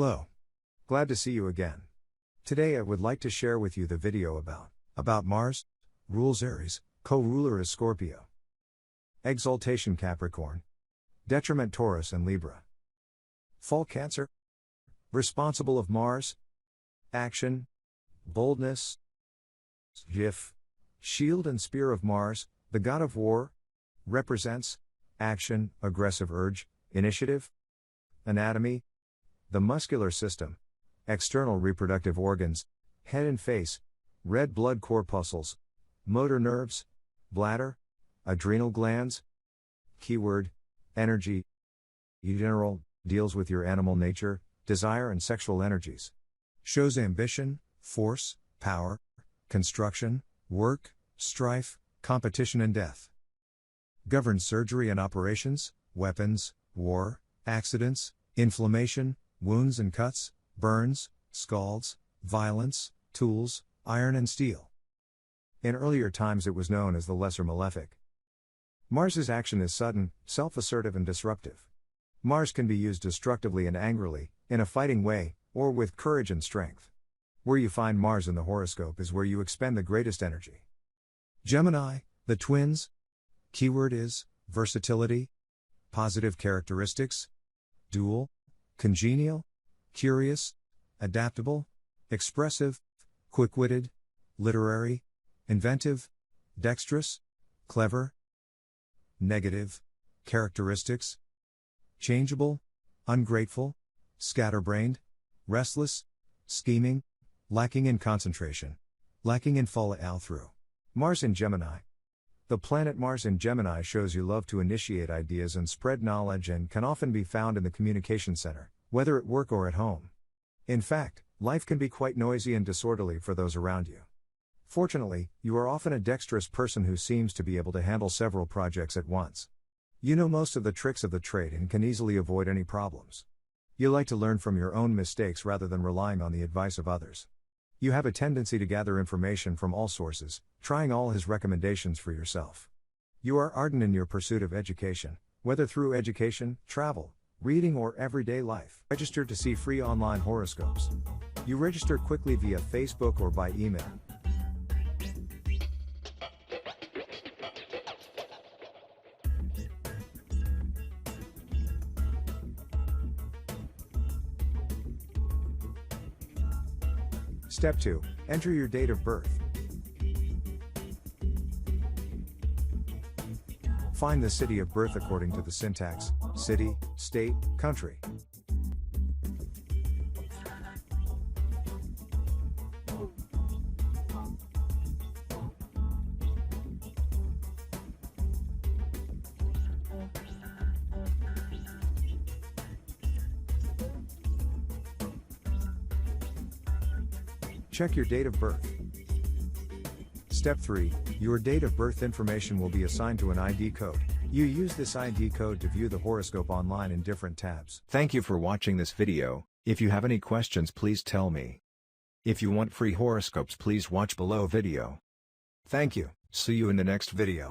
Hello. Glad to see you again. Today I would like to share with you the video about Mars, rules Aries, co-ruler is Scorpio. Exaltation Capricorn. Detriment Taurus and Libra. Fall Cancer. Responsible of Mars. Action. Boldness. GIF. Shield and Spear of Mars, the god of war. Represents action, aggressive urge, initiative. Anatomy. The muscular system. External reproductive organs, head and face, red blood corpuscles, motor nerves, bladder, adrenal glands. Keyword, energy. General, deals with your animal nature, desire and sexual energies. Shows ambition, force, power, construction, work, strife, competition and death. Governs surgery and operations, weapons, war, accidents, inflammation, wounds and cuts, burns, scalds, violence, tools, iron and steel. In earlier times it was known as the Lesser Malefic. Mars's action is sudden, self-assertive and disruptive. Mars can be used destructively and angrily, in a fighting way, or with courage and strength. Where you find Mars in the horoscope is where you expend the greatest energy. Gemini, the twins. Keyword is, versatility, positive characteristics, dual, congenial, curious, adaptable, expressive, quick-witted, literary, inventive, dexterous, clever. Negative characteristics: changeable, ungrateful, scatterbrained, restless, scheming, lacking in concentration, lacking in follow-through. Mars in Gemini. The planet Mars in Gemini shows you love to initiate ideas and spread knowledge and can often be found in the communication center, whether at work or at home. In fact, life can be quite noisy and disorderly for those around you. Fortunately, you are often a dexterous person who seems to be able to handle several projects at once. You know most of the tricks of the trade and can easily avoid any problems. You like to learn from your own mistakes rather than relying on the advice of others. You have a tendency to gather information from all sources, trying all his recommendations for yourself. You are ardent in your pursuit of education, whether through education, travel, reading or everyday life. Register to see free online horoscopes. You register quickly via Facebook or by email. Step 2. Enter your date of birth. Find the city of birth according to the syntax: city, state, country. Check your date of birth. Step 3. Your date of birth information will be assigned to an ID code. You use this ID code to view the horoscope online in different tabs. Thank you for watching this video. If you have any questions, please tell me. If you want free horoscopes, please watch below video. Thank you. See you in the next video.